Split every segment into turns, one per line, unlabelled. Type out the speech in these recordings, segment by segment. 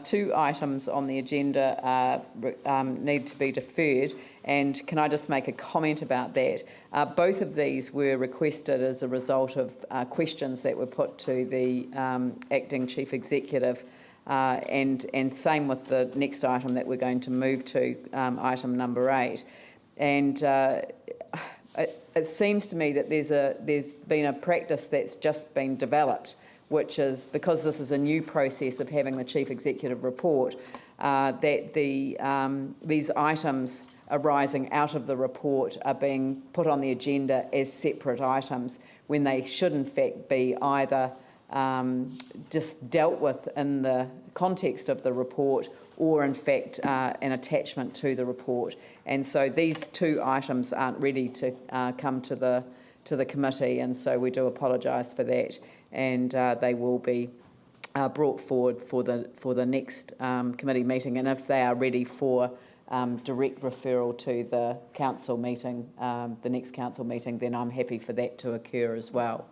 Two items on the agenda need to be deferred, and can I just make a comment about that? Both of these were requested as a result of questions that were put to the acting chief executive, and same with the next item that we're going to move to, item number 8. And it seems to me that there's been a practice that's just been developed, which is, because this is a new process of having the chief executive report, that these items arising out of the report are being put on the agenda as separate items, when they should in fact be either just dealt with in the context of the report, or in fact an attachment to the report. And so these two items aren't ready to come to the committee, and so we do apologise for that, and they will be brought forward for the next committee meeting. And if they are ready for direct referral to the council meeting, the next council meeting, then I'm happy for that to occur as well.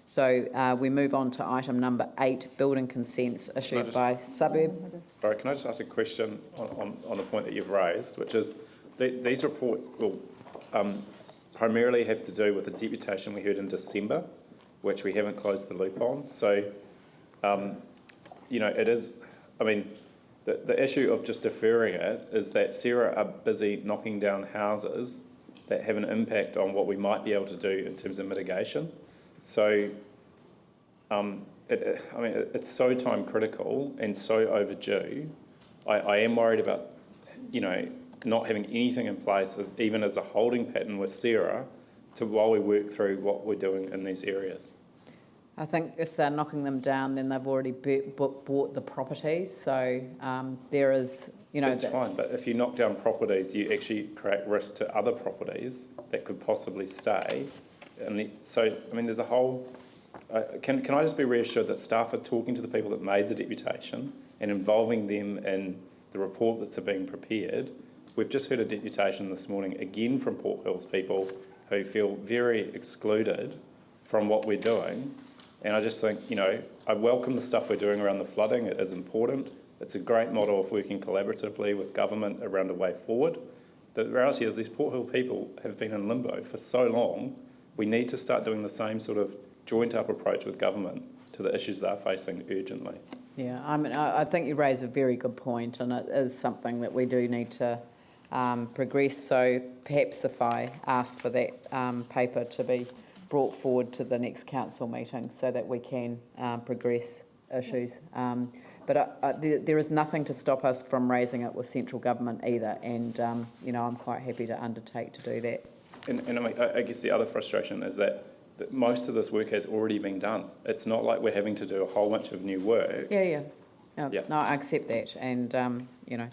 So we move on to item number 8, building consents issued by Suburb.
All right, can I just ask a question on the point that you've raised, which is these reports will primarily have to do with the deputation we heard in December, which we haven't closed the loop on. So, you know, it is, I mean, the issue of just deferring it is that Sarah are busy knocking down houses that have an impact on what we might be able to do in terms of mitigation. So, I mean, it's so time critical and so overdue. I am worried about, you know, not having anything in place, even as a holding pattern with Sarah, while we work through what we're doing in these areas.
I think if they're knocking them down, then they've already bought the properties. So there is, you know... That's
fine, but if you knock down properties, you actually create risk to other properties that could possibly stay. And so, I mean, there's a whole... Can I just be reassured that staff are talking to the people that made the deputation and involving them in the report that's being prepared? We've just heard a deputation this morning, again from Port Hills people, who feel very excluded from what we're doing. And I just think, you know, I welcome the stuff we're doing around the flooding. It is important. It's a great model of working collaboratively with government around a way forward. The reality is these Port Hill people have been in limbo for so long. We need to start doing the same sort of joint up approach with government to the issues they're facing urgently.
Yeah, I mean, I think you raise a very good point, and it is something that we do need to progress. So perhaps if I ask for that paper to be brought forward to the next council meeting so that we can progress issues. But there is nothing to stop us from raising it with central government either, and you know, I'm quite happy to undertake to do that.
And I guess the other frustration is that most of this work has already been done. It's not like we're having to do a whole bunch of new work.
Yeah. No, I accept that, and you know,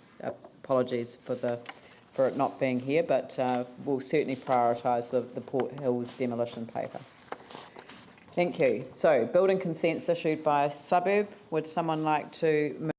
apologies for it not being here, but we'll certainly prioritise the Port Hills demolition paper. Thank you. So, building consents issued by Suburb. Would someone like to move